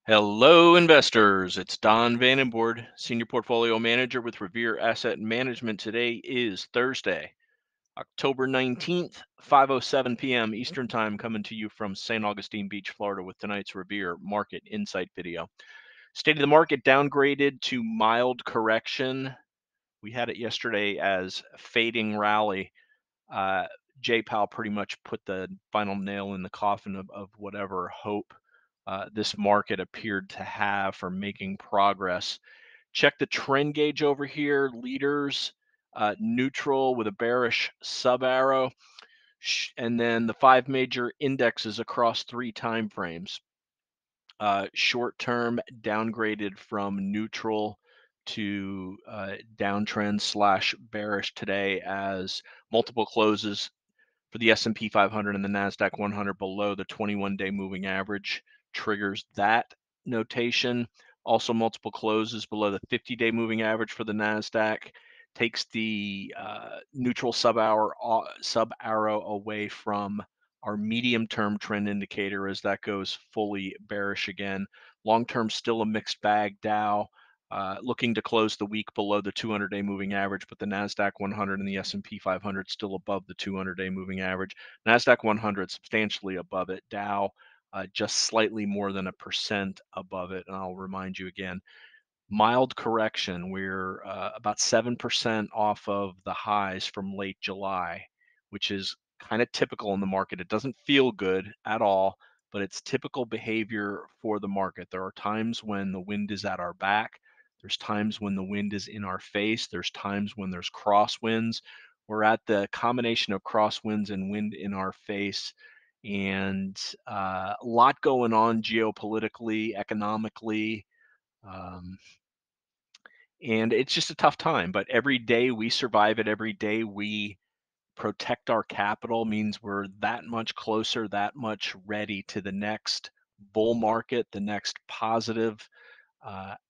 Hello, investors. It's Don Vandenbord, Senior Portfolio Manager with Revere Asset Management. Today is Thursday, October 19th, 5:07 p.m. Eastern Time, coming to you from St. Augustine Beach, Florida, with tonight's Revere Market Insight video. State of the market downgraded to mild correction. We had it yesterday as fading rally. Uh, Jay Powell pretty much put the final nail in the coffin of whatever hope this market appeared to have for making progress. Check the trend gauge over here, leaders, neutral with a bearish sub arrow, and then the five major indexes across 3 time frames. Short term downgraded from neutral to downtrend slash bearish today as multiple closes for the S&P 500 and the NASDAQ 100 below the 21-day moving average triggers that notation. Also, multiple closes below the 50-day moving average for the NASDAQ takes the neutral sub arrow away from our medium-term trend indicator as that goes fully bearish again. Long-term still a mixed bag. Dow looking to close the week below the 200-day moving average, but the NASDAQ 100 and the S&P 500 still above the 200-day moving average. NASDAQ 100 substantially above it. Dow just slightly more than 1% above it. And I'll remind you again, mild correction. We're about 7% off of the highs from late July, which is kind of typical in the market. It doesn't feel good at all, but it's typical behavior for the market. There are times when the wind is at our back. There's times when the wind is in our face. There's times when there's crosswinds. We're at the combination of crosswinds and wind in our face, and a lot going on geopolitically, economically. Um, and it's just a tough time, but every day we survive it, every day we protect our capital means we're that much closer, that much ready to the next bull market, the next positive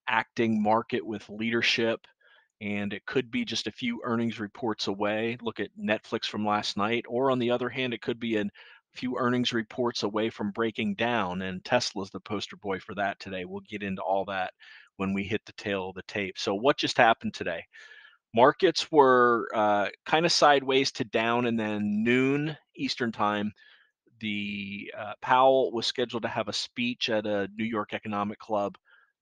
acting market with leadership. And it could be just a few earnings reports away. Look at Netflix from last night. Or on the other hand, it could be a few earnings reports away from breaking down. And Tesla's the poster boy for that today. We'll get into all that when we hit the tail of the tape. So what just happened today? Markets were kind of sideways to down, and then noon Eastern time, the Powell was scheduled to have a speech at a New York Economic Club.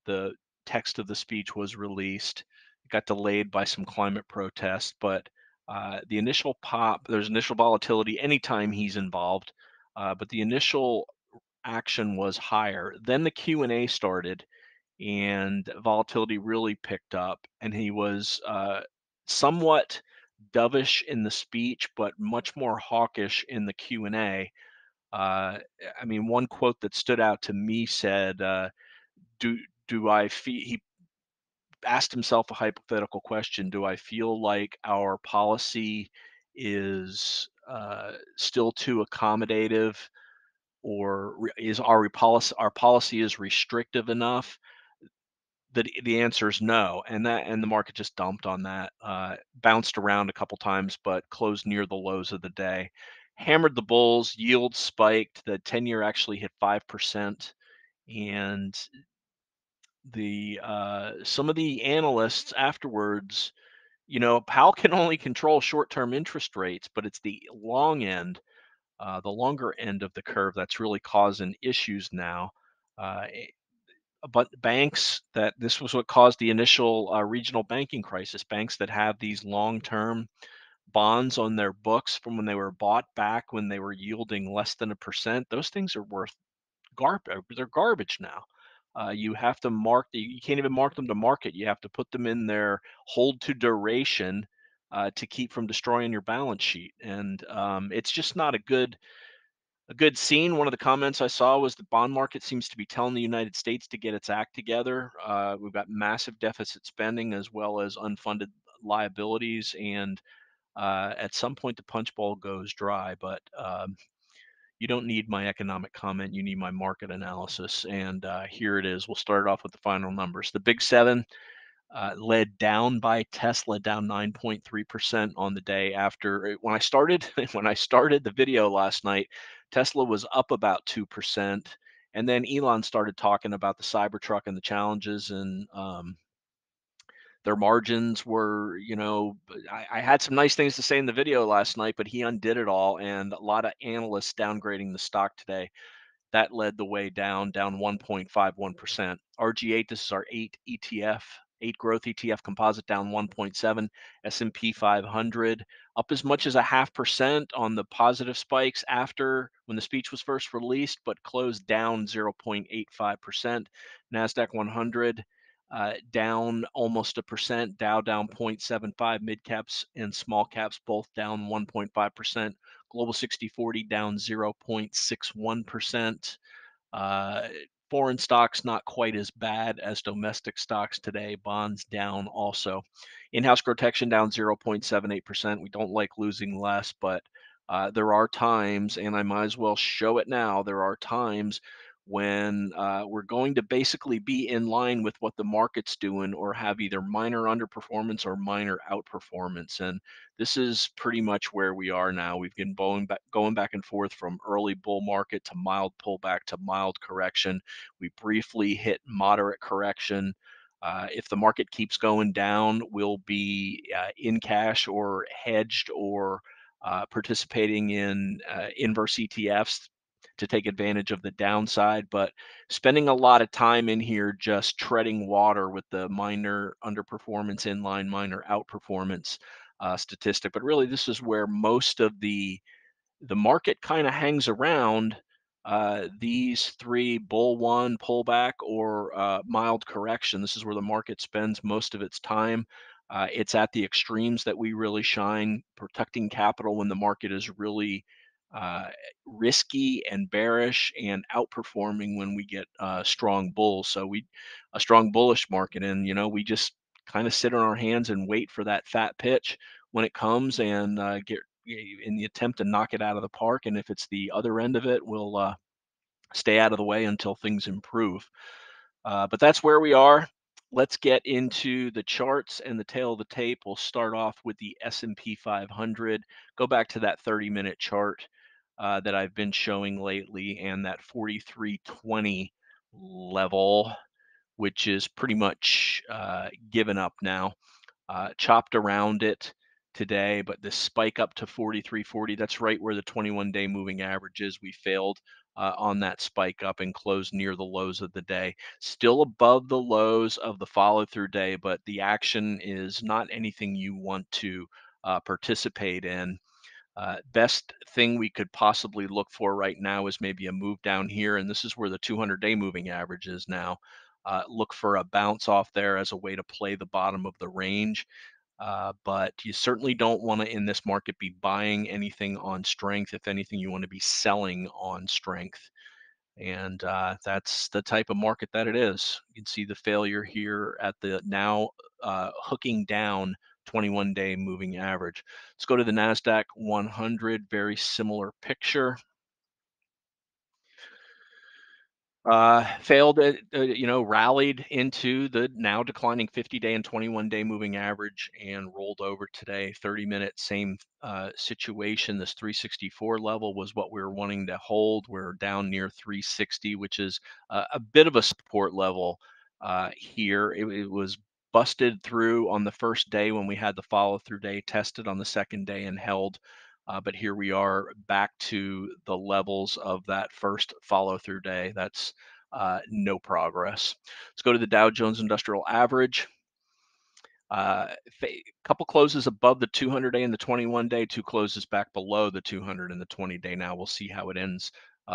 The text of the speech was released. It got delayed by some climate protests, but the initial pop, there's initial volatility anytime he's involved, but the initial action was higher. Then the Q&A started, and volatility really picked up, and he was somewhat dovish in the speech, but much more hawkish in the Q&A. I mean, one quote that stood out to me said, "Do do I feel?" He asked himself a hypothetical question: "Do I feel like our policy is still too accommodative, or is our policy is restrictive enough?" The answer is no, and the market just dumped on that. Bounced around a couple times, but closed near the lows of the day. Hammered the bulls. Yield spiked. The 10-year actually hit 5%, and the some of the analysts afterwards, Powell can only control short-term interest rates, but it's the long end, the longer end of the curve that's really causing issues now. Uh, but banks, that this was what caused the initial regional banking crisis. Banks that have these long-term bonds on their books from when they were bought back when they were yielding less than 1%, those things are worth garbage. They're garbage now. You have to you can't even mark them to market. You have to put them in their hold to duration to keep from destroying your balance sheet. And it's just not a good scene. One of the comments I saw was the bond market seems to be telling the United States to get its act together. We've got massive deficit spending as well as unfunded liabilities, and at some point the punch bowl goes dry. But you don't need my economic comment; you need my market analysis. And here it is. We'll start off with the final numbers. The Big Seven, led down by Tesla, down 9.3% on the day after. When I started when I started the video last night, Tesla was up about 2%, And then Elon started talking about the Cybertruck and the challenges, and their margins were, I had some nice things to say in the video last night, but he undid it all, and a lot of analysts downgrading the stock today. That led the way down 1.51%. RG8, this is our 8 ETF, 8 growth ETF composite, down 1.7. S&P 500 up as much as a 0.5% on the positive spikes after when the speech was first released, but closed down 0.85%. Nasdaq 100 down almost a percent. Dow down 0.75. Mid caps and small caps both down 1.5%. Global 60/40 down 0.61%. Uh, Foreign stocks not quite as bad as domestic stocks today. Bonds down also. In-house GROTECTION down 0.78%. We don't like losing less, but there are times, and I might as well show it now, there are times when we're going to basically be in line with what the market's doing or have either minor underperformance or minor outperformance. And this is pretty much where we are now. We've been going back and forth from early bull market to mild pullback to mild correction. We briefly hit moderate correction. If the market keeps going down, we'll be in cash or hedged or participating in inverse ETFs to take advantage of the downside, but spending a lot of time in here just treading water with the minor underperformance inline, minor outperformance statistic. But really, this is where most of the market kind of hangs around these three: bull one, pullback, or mild correction. This is where the market spends most of its time. It's at the extremes that we really shine, protecting capital when the market is really uh, risky and bearish, and outperforming when we get strong bulls. So a strong bullish market, and we just kind of sit on our hands and wait for that fat pitch when it comes, and get in the attempt to knock it out of the park. And if it's the other end of it, we'll stay out of the way until things improve. But that's where we are. Let's get into the charts and the tail of the tape. We'll start off with the S&P 500. Go back to that 30-minute chart that I've been showing lately, and that 4320 level, which is pretty much given up now. Chopped around it today, but this spike up to 43.40, that's right where the 21-day moving average is. We failed on that spike up and closed near the lows of the day. Still above the lows of the follow through day, but the action is not anything you want to participate in. Best thing we could possibly look for right now is maybe a move down here, and this is where the 200-day moving average is now. Look for a bounce off there as a way to play the bottom of the range. But you certainly don't want to, in this market, be buying anything on strength. If anything, you want to be selling on strength. And that's the type of market that it is. You can see the failure here at the now hooking down 21-day moving average. Let's go to the NASDAQ 100, very similar picture. Failed at, rallied into the now declining 50-day and 21-day moving average and rolled over today. 30-minute, same situation. This 364 level was what we were wanting to hold. We're down near 360, which is a bit of a support level here. It was busted through on the first day when we had the follow through day, tested on the second day and held. But here we are back to the levels of that first follow through day. That's no progress. Let's go to the Dow Jones Industrial Average. A couple closes above the 200-day and the 21-day, two closes back below the 200 and the 20-day. Now we'll see how it ends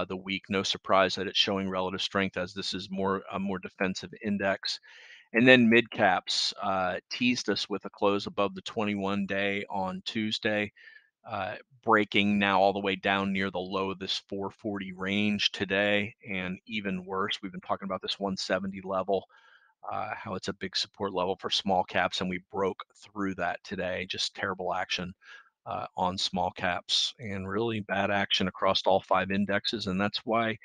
the week. No surprise that it's showing relative strength, as this is a more defensive index. And then mid caps teased us with a close above the 21-day on Tuesday. Breaking now all the way down near the low of this 440 range today. And even worse, we've been talking about this 170 level, how it's a big support level for small caps, and we broke through that today. Just terrible action on small caps, and really bad action across all 5 indexes. And that's why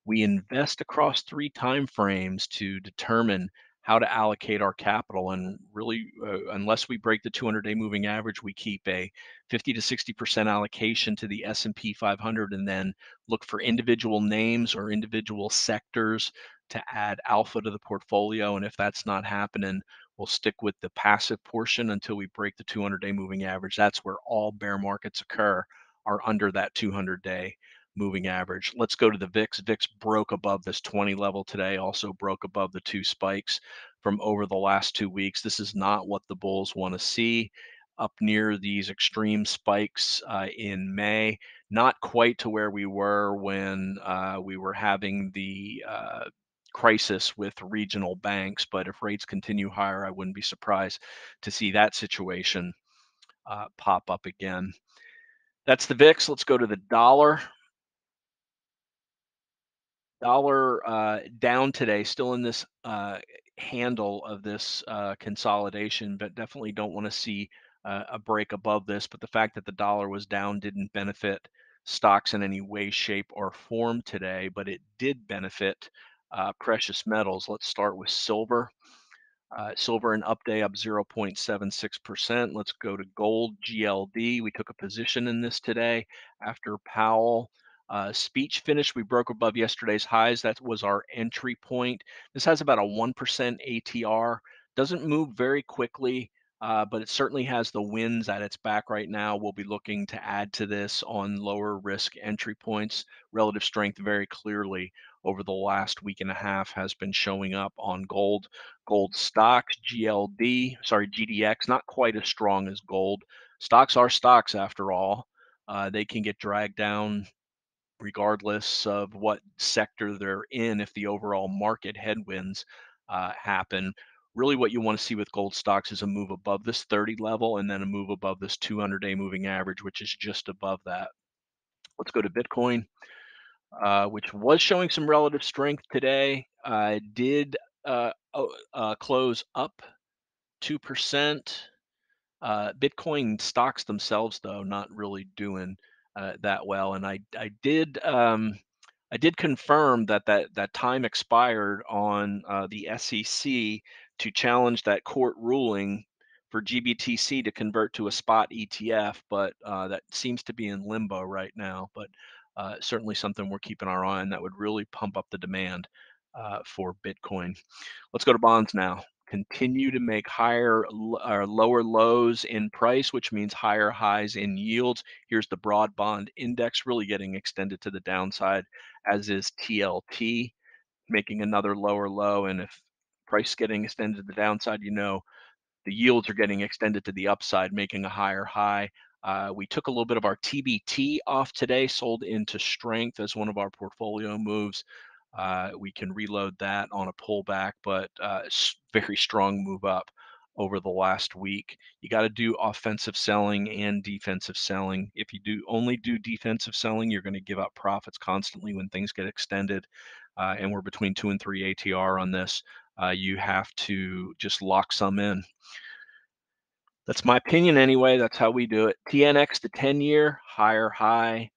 we invest across 3 time frames to determine how to allocate our capital. And really, unless we break the 200-day moving average, we keep a 50 to 60% allocation to the S&P 500, and then look for individual names or individual sectors to add alpha to the portfolio. And if that's not happening, we'll stick with the passive portion until we break the 200-day moving average. That's where all bear markets occur, are under that 200-day moving average. Let's go to the VIX. VIX broke above this 20 level today, also broke above the two spikes from over the last 2 weeks. This is not what the bulls want to see up near these extreme spikes in May. Not quite to where we were when we were having the crisis with regional banks, but if rates continue higher, I wouldn't be surprised to see that situation pop up again. That's the VIX. Let's go to the dollar. Dollar down today, still in this handle of this consolidation, but definitely don't want to see a break above this. But the fact that the dollar was down didn't benefit stocks in any way, shape, or form today, but it did benefit precious metals. Let's start with silver. Silver and upday up 0.76%. Let's go to gold, GLD. We took a position in this today after Powell speech finished. We broke above yesterday's highs. That was our entry point. This has about a 1% ATR. Doesn't move very quickly, but it certainly has the winds at its back right now. We'll be looking to add to this on lower risk entry points. Relative strength very clearly over the last week and a half has been showing up on gold. Gold stocks, GDX, not quite as strong as gold. Stocks are stocks after all. They can get dragged down regardless of what sector they're in if the overall market headwinds happen. Really, what you want to see with gold stocks is a move above this 30 level and then a move above this 200-day moving average, which is just above that. Let's go to Bitcoin, which was showing some relative strength today. Did close up 2%. Bitcoin stocks themselves, though, not really doing that well. And I did confirm that time expired on the SEC to challenge that court ruling for GBTC to convert to a spot ETF, but that seems to be in limbo right now. But certainly something we're keeping our eye on that would really pump up the demand for Bitcoin. Let's go to bonds now. Continue to make or lower lows in price, which means higher highs in yields. Here's the broad bond index really getting extended to the downside, as is TLT making another lower low. And if price getting extended to the downside, the yields are getting extended to the upside, making a higher high. We took a little bit of our TBT off today, sold into strength as one of our portfolio moves. We can reload that on a pullback, but very strong move up over the last week. You got to do offensive selling and defensive selling. If you only do defensive selling, you're going to give up profits constantly when things get extended. And we're between 2 and 3 ATR on this. You have to just lock some in. That's my opinion anyway. That's how we do it. TNX, the 10-year, higher high.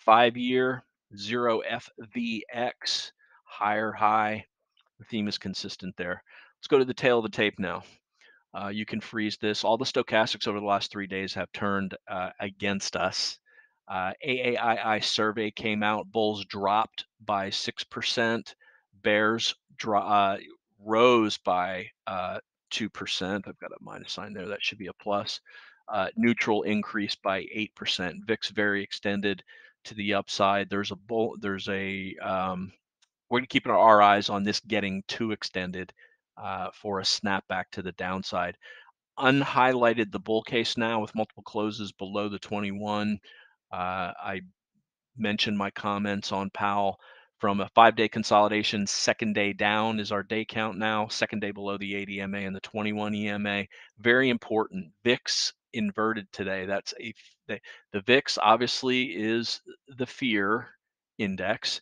5-year, 0FVX, higher high. The theme is consistent there. Let's go to the tail of the tape now. You can freeze this. All the stochastics over the last 3 days have turned against us. AAII survey came out. Bulls dropped by 6%. Bears rose by 2%. I've got a minus sign there. That should be a plus. Neutral increased by 8%. VIX very extended to the upside. We're keeping our eyes on this getting too extended for a snapback to the downside. Unhighlighted the bull case now with multiple closes below the 21. I mentioned my comments on Powell from a 5-day consolidation. Second day down is our day count now. Second day below the 80 EMA and the 21 EMA. Very important. VIX inverted today. The VIX obviously is the fear index.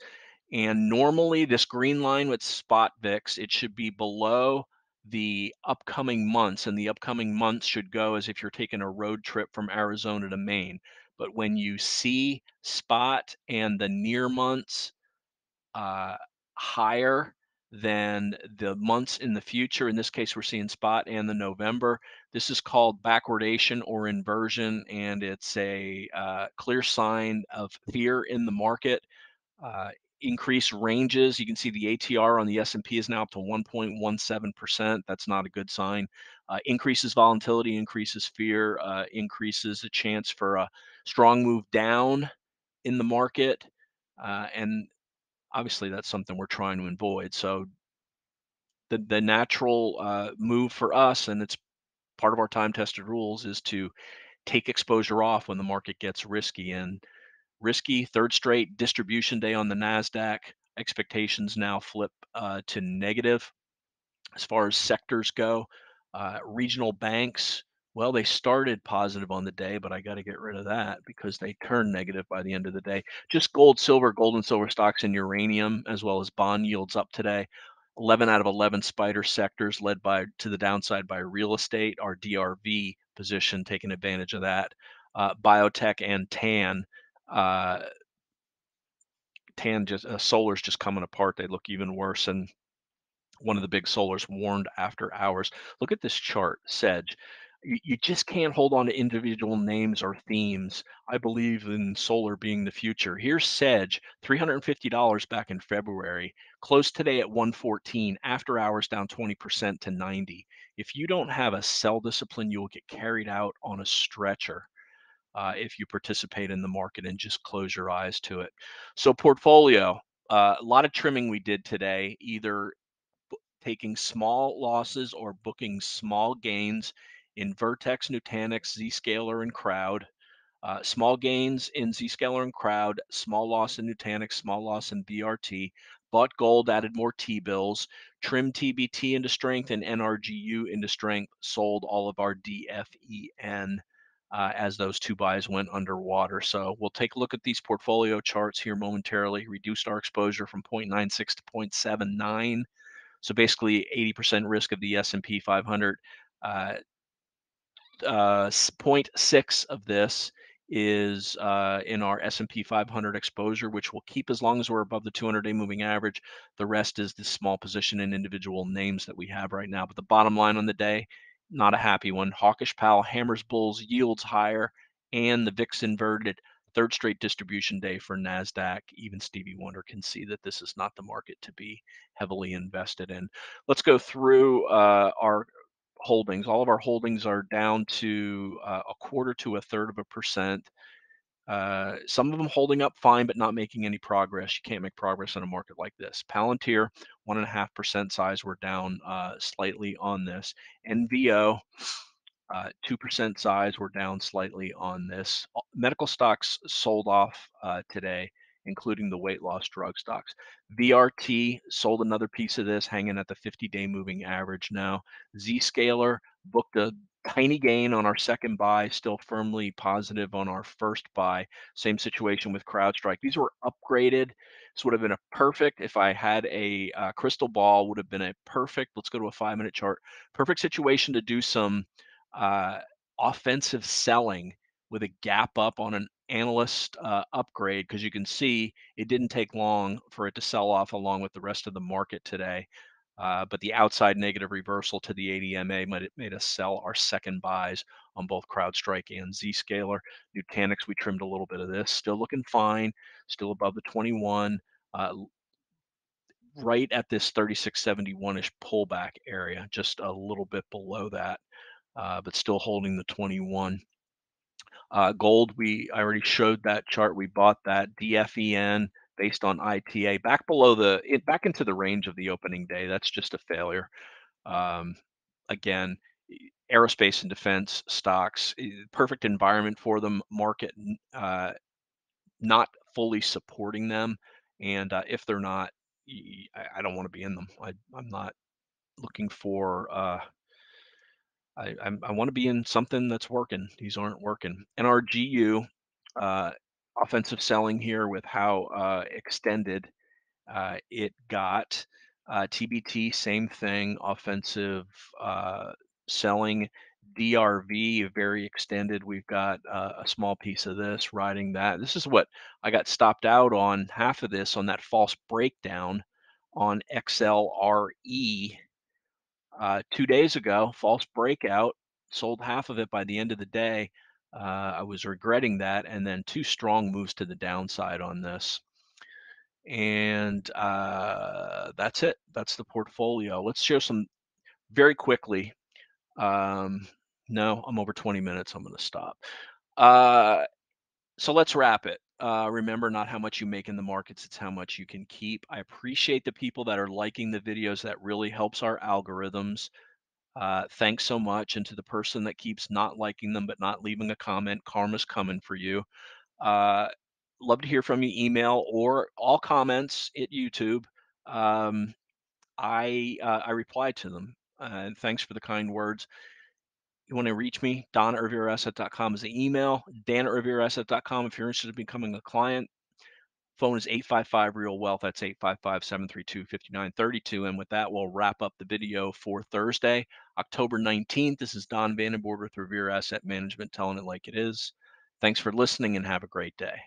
And normally this green line with spot VIX, it should be below the upcoming months, and the upcoming months should go as if you're taking a road trip from Arizona to Maine. But when you see spot and the near months higher than the months in the future. In this case, we're seeing spot and the November. This is called backwardation or inversion, and it's a clear sign of fear in the market. Uh, Increased ranges. You can see the ATR on the S&P is now up to 1.17%. That's not a good sign. Increases volatility, increases fear, increases a chance for a strong move down in the market. And obviously, that's something we're trying to avoid. So the natural move for us, and it's part of our time tested rules, is to take exposure off when the market gets risky. And risky, third straight distribution day on the NASDAQ. Expectations now flip to negative. As far as sectors go, regional banks, well, they started positive on the day, but I got to get rid of that because they turned negative by the end of the day. Just gold and silver stocks and uranium, as well as bond yields up today. 11 out of 11 spider sectors led by to the downside by real estate. Our DRV position taking advantage of that. Biotech and TAN. Uh, TAN just solar's just coming apart. They look even worse. And one of the big solars warned after hours. Look at this chart, Sedge. You just can't hold on to individual names or themes. I believe in solar being the future. Here's Sedge, $350 back in February, closed today at 114, after hours down 20% to 90. If you don't have a sell discipline, you will get carried out on a stretcher if you participate in the market and just close your eyes to it. So portfolio, a lot of trimming we did today, either taking small losses or booking small gains in Vertex, Nutanix, Zscaler, and Crowd. Small gains in Zscaler and Crowd, small loss in Nutanix, small loss in BRT. Bought gold, added more T-bills, trimmed TBT into strength and NRGU into strength, sold all of our DFEN as those two buys went underwater. So we'll take a look at these portfolio charts here momentarily. Reduced our exposure from 0.96 to 0.79. So basically 80% risk of the S&P 500. Uh, 0.6 of this is in our S&P 500 exposure, which we'll keep as long as we're above the 200-day moving average. The rest is this small position in individual names that we have right now. But the bottom line on the day, not a happy one. Hawkish, Powell, hammers bulls, yields higher, and the VIX inverted. Third straight distribution day for NASDAQ. Even Stevie Wonder can see that this is not the market to be heavily invested in. Let's go through our holdings. All of our holdings are down to a quarter to a third of a percent. Some of them holding up fine, but not making any progress. You can't make progress in a market like this. Palantir, 1.5% size, we're down slightly on this. NVO, 2% size, we're down slightly on this. Medical stocks sold off today, including the weight loss drug stocks. VRT sold another piece of this, hanging at the 50-day moving average now. Zscaler booked a tiny gain on our second buy, still firmly positive on our first buy. Same situation with CrowdStrike. These were upgraded. This would have been a perfect, if I had a crystal ball, would have been a perfect, let's go to a 5-minute chart, perfect situation to do some uh, offensive selling with a gap up on an analyst upgrade, because you can see it didn't take long for it to sell off along with the rest of the market today. But the outside negative reversal to the ADMA made us sell our second buys on both CrowdStrike and Zscaler. Nutanix, we trimmed a little bit of this, still looking fine, still above the 21, right at this 3671-ish pullback area, just a little bit below that, but still holding the 21. Gold, I already showed that chart. We bought that DFEN based on ITA back below back into the range of the opening day. That's just a failure. Um, Again, aerospace and defense stocks, perfect environment for them. Market not fully supporting them, and if they're not, I don't want to be in them. I'm not looking for. I want to be in something that's working. These aren't working. NRGU, uh, offensive selling here with how extended it got. TBT, same thing, offensive selling. DRV, very extended. We've got a small piece of this riding that. This is what I got stopped out on, half of this on that false breakdown on XLRE 2 days ago. False breakout, sold half of it by the end of the day. I was regretting that, and then two strong moves to the downside on this. And that's it. That's the portfolio. Let's share some very quickly. Um, no, I'm over 20 minutes. I'm going to stop. So let's wrap it. Remember, not how much you make in the markets, it's how much you can keep. I appreciate the people that are liking the videos. That really helps our algorithms. Thanks so much. And to the person that keeps not liking them but not leaving a comment, karma's coming for you. Uh, Love to hear from you. Email or all comments at YouTube. Um, I reply to them. And thanks for the kind words. You want to reach me, Don at revereasset.com is the email, Dan at revereasset.com if you're interested in becoming a client. Phone is 855 Real Wealth. That's 855-732-5932. And with that, we'll wrap up the video for Thursday, October 19th. This is Don Vandenbord with Revere Asset Management, telling it like it is. Thanks for listening and have a great day.